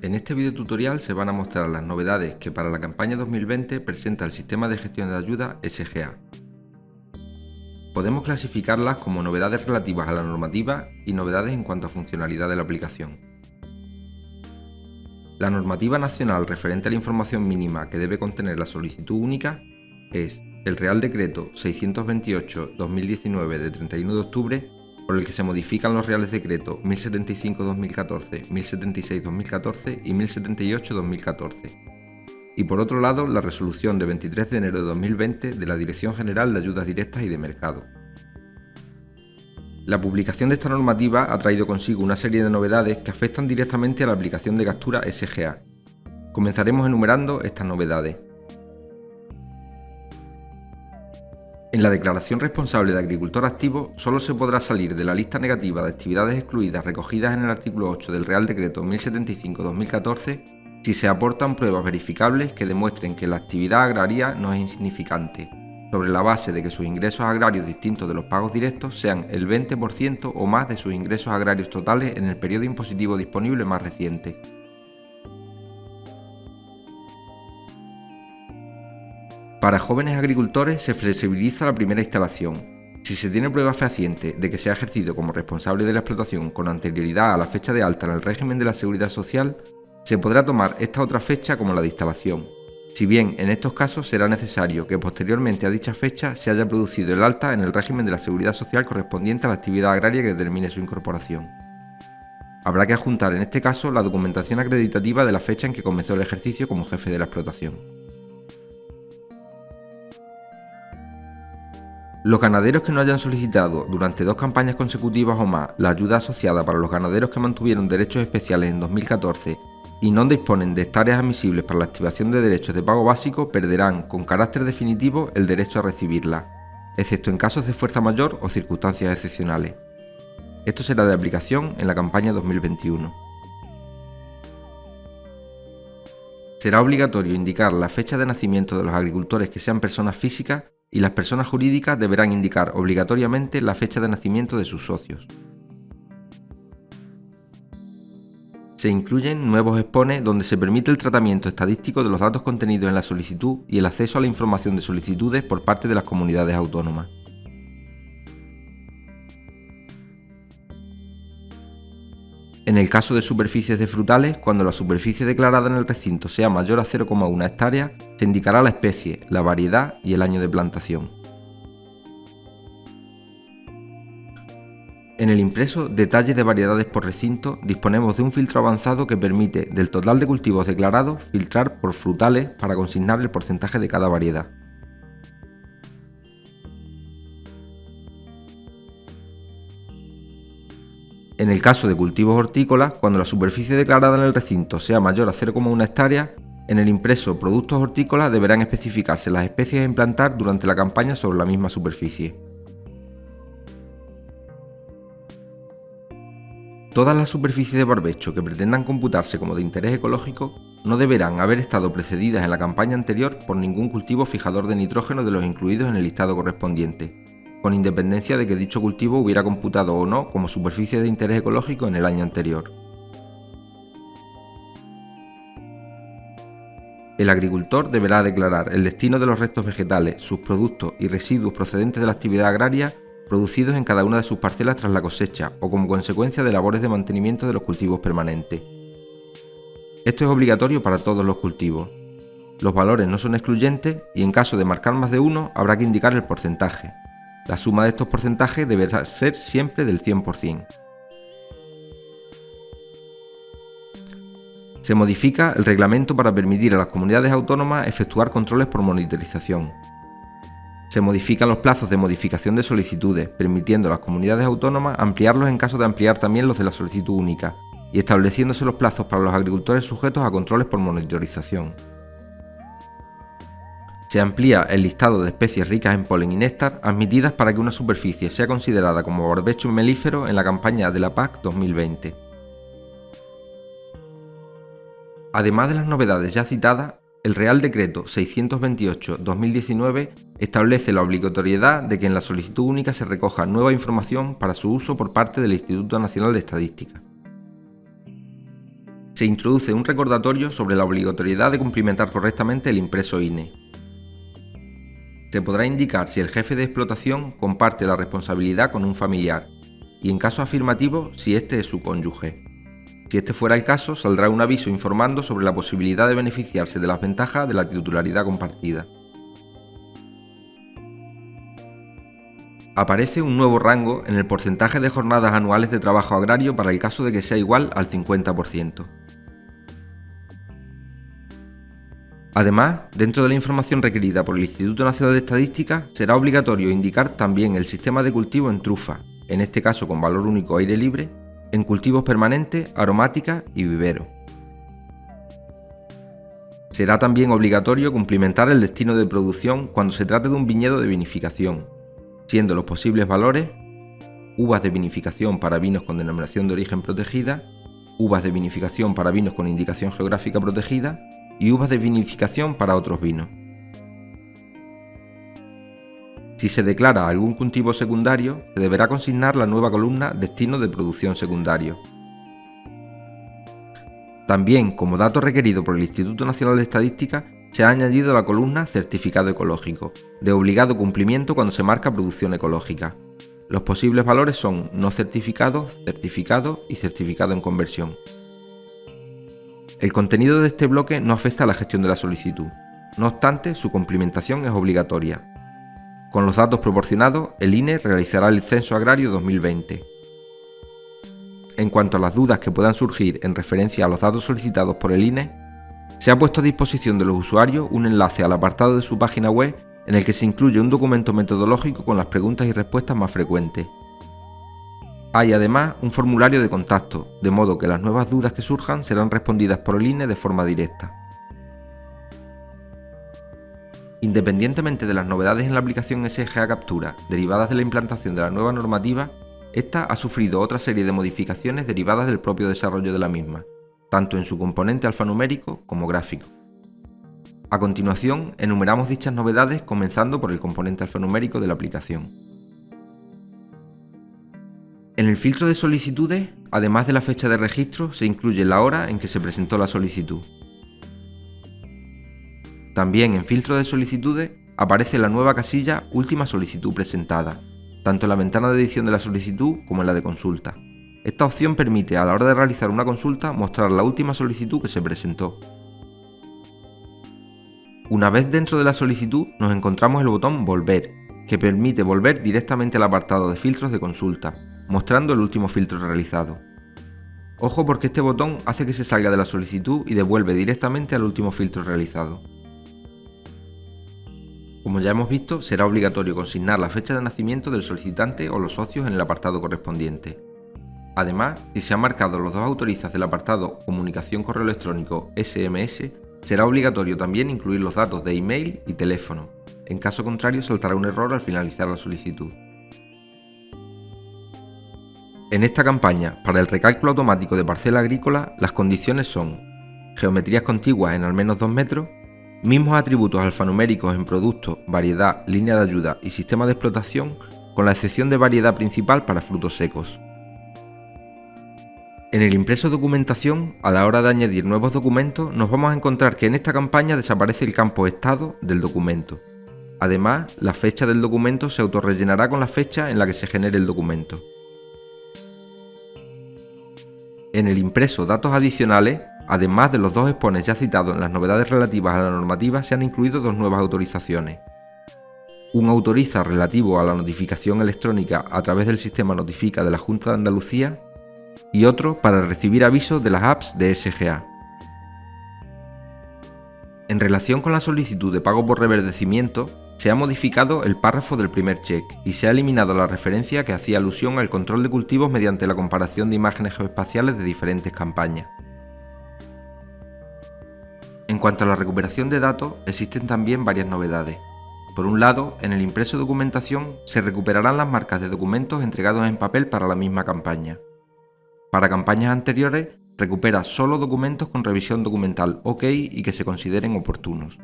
En este video tutorial se van a mostrar las novedades que para la campaña 2020 presenta el Sistema de Gestión de Ayuda SGA. Podemos clasificarlas como novedades relativas a la normativa y novedades en cuanto a funcionalidad de la aplicación. La normativa nacional referente a la información mínima que debe contener la solicitud única es el Real Decreto 628/2019 de 31 de octubre, por el que se modifican los Reales Decretos 1075/2014, 1076/2014 y 1078/2014. Y por otro lado, la resolución de 23 de enero de 2020 de la Dirección General de Ayudas Directas y de Mercado. La publicación de esta normativa ha traído consigo una serie de novedades que afectan directamente a la aplicación de captura SGA. Comenzaremos enumerando estas novedades. En la declaración responsable de agricultor activo solo se podrá salir de la lista negativa de actividades excluidas recogidas en el artículo 8 del Real Decreto 1075/2014 si se aportan pruebas verificables que demuestren que la actividad agraria no es insignificante, sobre la base de que sus ingresos agrarios distintos de los pagos directos sean el 20% o más de sus ingresos agrarios totales en el periodo impositivo disponible más reciente. Para jóvenes agricultores se flexibiliza la primera instalación. Si se tiene prueba fehaciente de que se ha ejercido como responsable de la explotación con anterioridad a la fecha de alta en el régimen de la Seguridad Social, se podrá tomar esta otra fecha como la de instalación, si bien en estos casos será necesario que posteriormente a dicha fecha se haya producido el alta en el régimen de la Seguridad Social correspondiente a la actividad agraria que determine su incorporación. Habrá que adjuntar en este caso la documentación acreditativa de la fecha en que comenzó el ejercicio como jefe de la explotación. Los ganaderos que no hayan solicitado durante 2 campañas consecutivas o más la ayuda asociada para los ganaderos que mantuvieron derechos especiales en 2014 y no disponen de hectáreas admisibles para la activación de derechos de pago básico perderán con carácter definitivo el derecho a recibirla, excepto en casos de fuerza mayor o circunstancias excepcionales. Esto será de aplicación en la campaña 2021. Será obligatorio indicar la fecha de nacimiento de los agricultores que sean personas físicas y las personas jurídicas deberán indicar obligatoriamente la fecha de nacimiento de sus socios. Se incluyen nuevos expones donde se permite el tratamiento estadístico de los datos contenidos en la solicitud y el acceso a la información de solicitudes por parte de las comunidades autónomas. En el caso de superficies de frutales, cuando la superficie declarada en el recinto sea mayor a 0,1 hectárea, se indicará la especie, la variedad y el año de plantación. En el impreso Detalle de variedades por recinto disponemos de un filtro avanzado que permite, del total de cultivos declarados, filtrar por frutales para consignar el porcentaje de cada variedad. En el caso de cultivos hortícolas, cuando la superficie declarada en el recinto sea mayor a 0,1 hectárea, en el impreso Productos hortícolas deberán especificarse las especies a implantar durante la campaña sobre la misma superficie. Todas las superficies de barbecho que pretendan computarse como de interés ecológico no deberán haber estado precedidas en la campaña anterior por ningún cultivo fijador de nitrógeno de los incluidos en el listado correspondiente, con independencia de que dicho cultivo hubiera computado o no como superficie de interés ecológico en el año anterior. El agricultor deberá declarar el destino de los restos vegetales, sus productos y residuos procedentes de la actividad agraria producidos en cada una de sus parcelas tras la cosecha o como consecuencia de labores de mantenimiento de los cultivos permanentes. Esto es obligatorio para todos los cultivos. Los valores no son excluyentes y en caso de marcar más de uno habrá que indicar el porcentaje. La suma de estos porcentajes deberá ser siempre del 100%. Se modifica el reglamento para permitir a las comunidades autónomas efectuar controles por monitorización. Se modifican los plazos de modificación de solicitudes, permitiendo a las comunidades autónomas ampliarlos en caso de ampliar también los de la solicitud única, y estableciéndose los plazos para los agricultores sujetos a controles por monitorización. Se amplía el listado de especies ricas en polen y néctar admitidas para que una superficie sea considerada como barbecho melífero en la campaña de la PAC 2020. Además de las novedades ya citadas, el Real Decreto 628/2019 establece la obligatoriedad de que en la solicitud única se recoja nueva información para su uso por parte del Instituto Nacional de Estadística. Se introduce un recordatorio sobre la obligatoriedad de cumplimentar correctamente el impreso INE. Se podrá indicar si el jefe de explotación comparte la responsabilidad con un familiar y, en caso afirmativo, si este es su cónyuge. Si este fuera el caso, saldrá un aviso informando sobre la posibilidad de beneficiarse de las ventajas de la titularidad compartida. Aparece un nuevo rango en el porcentaje de jornadas anuales de trabajo agrario para el caso de que sea igual al 50%. Además, dentro de la información requerida por el Instituto Nacional de Estadística, será obligatorio indicar también el sistema de cultivo en trufa, en este caso con valor único aire libre, en cultivos permanentes, aromáticas y vivero. Será también obligatorio cumplimentar el destino de producción cuando se trate de un viñedo de vinificación, siendo los posibles valores uvas de vinificación para vinos con denominación de origen protegida, uvas de vinificación para vinos con indicación geográfica protegida y uvas de vinificación para otros vinos. Si se declara algún cultivo secundario, se deberá consignar la nueva columna Destino de producción secundario. También, como dato requerido por el Instituto Nacional de Estadística, se ha añadido la columna Certificado ecológico, de obligado cumplimiento cuando se marca producción ecológica. Los posibles valores son no certificado, certificado y certificado en conversión. El contenido de este bloque no afecta a la gestión de la solicitud. No obstante, su cumplimentación es obligatoria. Con los datos proporcionados, el INE realizará el Censo Agrario 2020. En cuanto a las dudas que puedan surgir en referencia a los datos solicitados por el INE, se ha puesto a disposición de los usuarios un enlace al apartado de su página web en el que se incluye un documento metodológico con las preguntas y respuestas más frecuentes. Hay además un formulario de contacto, de modo que las nuevas dudas que surjan serán respondidas por el INE de forma directa. Independientemente de las novedades en la aplicación SGA Captura derivadas de la implantación de la nueva normativa, esta ha sufrido otra serie de modificaciones derivadas del propio desarrollo de la misma, tanto en su componente alfanumérico como gráfico. A continuación, enumeramos dichas novedades comenzando por el componente alfanumérico de la aplicación. En el filtro de solicitudes, además de la fecha de registro, se incluye la hora en que se presentó la solicitud. También en filtro de solicitudes aparece la nueva casilla Última solicitud presentada, tanto en la ventana de edición de la solicitud como en la de consulta. Esta opción permite a la hora de realizar una consulta mostrar la última solicitud que se presentó. Una vez dentro de la solicitud nos encontramos el botón Volver, que permite volver directamente al apartado de filtros de consulta, mostrando el último filtro realizado. Ojo porque este botón hace que se salga de la solicitud y devuelve directamente al último filtro realizado. Como ya hemos visto, será obligatorio consignar la fecha de nacimiento del solicitante o los socios en el apartado correspondiente. Además, si se han marcado los dos autorizas del apartado Comunicación correo electrónico SMS, será obligatorio también incluir los datos de email y teléfono. En caso contrario, saltará un error al finalizar la solicitud. En esta campaña, para el recálculo automático de parcela agrícola, las condiciones son geometrías contiguas en al menos 2 metros, mismos atributos alfanuméricos en producto, variedad, línea de ayuda y sistema de explotación, con la excepción de variedad principal para frutos secos. En el impreso documentación, a la hora de añadir nuevos documentos, nos vamos a encontrar que en esta campaña desaparece el campo Estado del documento. Además, la fecha del documento se autorrellenará con la fecha en la que se genere el documento. En el impreso datos adicionales, además de los dos expones ya citados en las novedades relativas a la normativa, se han incluido dos nuevas autorizaciones. Un autoriza relativo a la notificación electrónica a través del sistema Notifica de la Junta de Andalucía y otro para recibir avisos de las apps de SGA. En relación con la solicitud de pago por reverdecimiento, se ha modificado el párrafo del primer check y se ha eliminado la referencia que hacía alusión al control de cultivos mediante la comparación de imágenes geoespaciales de diferentes campañas. En cuanto a la recuperación de datos, existen también varias novedades. Por un lado, en el impreso documentación se recuperarán las marcas de documentos entregados en papel para la misma campaña. Para campañas anteriores, recupera solo documentos con revisión documental OK y que se consideren oportunos.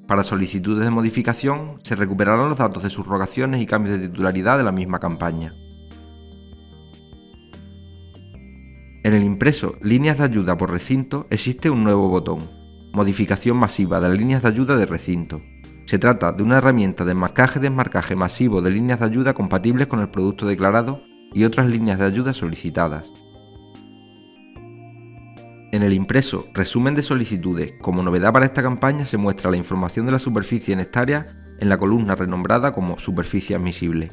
Para solicitudes de modificación, se recuperarán los datos de subrogaciones y cambios de titularidad de la misma campaña. En el impreso Líneas de ayuda por recinto existe un nuevo botón, Modificación masiva de las líneas de ayuda de recinto. Se trata de una herramienta de enmarcaje y desmarcaje masivo de líneas de ayuda compatibles con el producto declarado y otras líneas de ayuda solicitadas. En el impreso Resumen de solicitudes, como novedad para esta campaña se muestra la información de la superficie en hectáreas en la columna renombrada como Superficie admisible.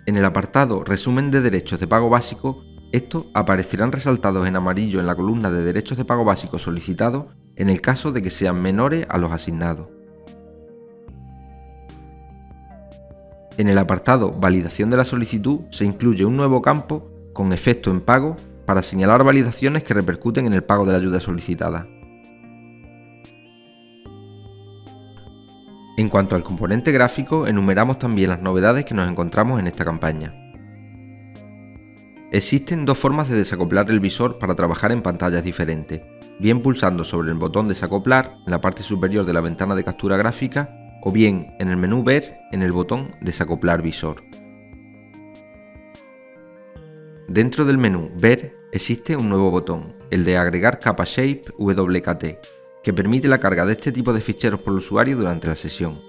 En el apartado Resumen de derechos de pago básico, estos aparecerán resaltados en amarillo en la columna de derechos de pago básico solicitados en el caso de que sean menores a los asignados. En el apartado Validación de la solicitud se incluye un nuevo campo con efecto en pago para señalar validaciones que repercuten en el pago de la ayuda solicitada. En cuanto al componente gráfico, enumeramos también las novedades que nos encontramos en esta campaña. Existen dos formas de desacoplar el visor para trabajar en pantallas diferentes, bien pulsando sobre el botón Desacoplar en la parte superior de la ventana de captura gráfica o bien en el menú Ver en el botón Desacoplar visor. Dentro del menú Ver existe un nuevo botón, el de Agregar capa Shape WKT, que permite la carga de este tipo de ficheros por el usuario durante la sesión.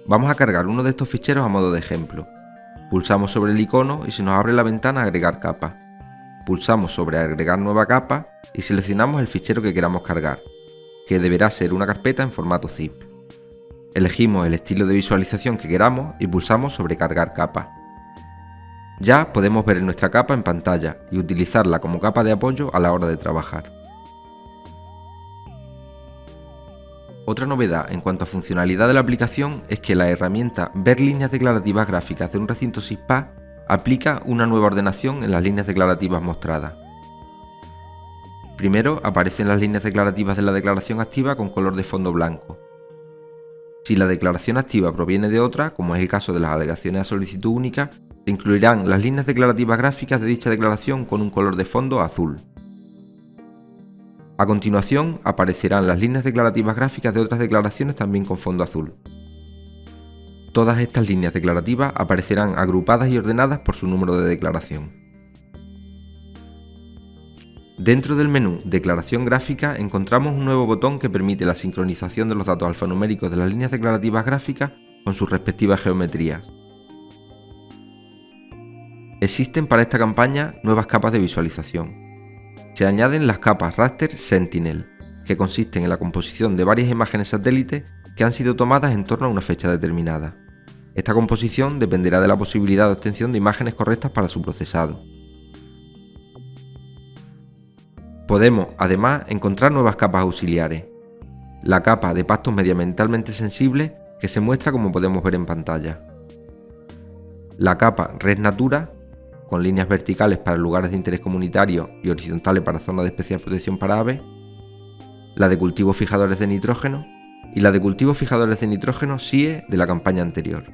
Vamos a cargar uno de estos ficheros a modo de ejemplo. Pulsamos sobre el icono y se nos abre la ventana Agregar capa. Pulsamos sobre Agregar nueva capa y seleccionamos el fichero que queramos cargar, que deberá ser una carpeta en formato zip. Elegimos el estilo de visualización que queramos y pulsamos sobre Cargar capa. Ya podemos ver nuestra capa en pantalla y utilizarla como capa de apoyo a la hora de trabajar. Otra novedad en cuanto a funcionalidad de la aplicación es que la herramienta Ver líneas declarativas gráficas de un recinto SISPA aplica una nueva ordenación en las líneas declarativas mostradas. Primero aparecen las líneas declarativas de la declaración activa con color de fondo blanco. Si la declaración activa proviene de otra, como es el caso de las alegaciones a solicitud única, se incluirán las líneas declarativas gráficas de dicha declaración con un color de fondo azul. A continuación aparecerán las líneas declarativas gráficas de otras declaraciones también con fondo azul. Todas estas líneas declarativas aparecerán agrupadas y ordenadas por su número de declaración. Dentro del menú Declaración gráfica encontramos un nuevo botón que permite la sincronización de los datos alfanuméricos de las líneas declarativas gráficas con sus respectivas geometrías. Existen para esta campaña nuevas capas de visualización. Se añaden las capas Raster Sentinel, que consisten en la composición de varias imágenes satélite que han sido tomadas en torno a una fecha determinada. Esta composición dependerá de la posibilidad de obtención de imágenes correctas para su procesado. Podemos, además, encontrar nuevas capas auxiliares. La capa de pastos medioambientalmente sensibles, que se muestra como podemos ver en pantalla. La capa Red Natura, con líneas verticales para lugares de interés comunitario y horizontales para zonas de especial protección para aves, la de cultivos fijadores de nitrógeno y la de cultivos fijadores de nitrógeno SIE de la campaña anterior.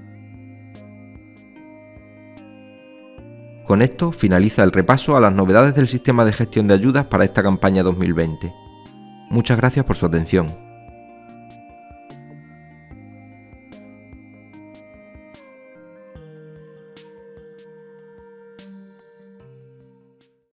Con esto finaliza el repaso a las novedades del sistema de gestión de ayudas para esta campaña 2020. Muchas gracias por su atención.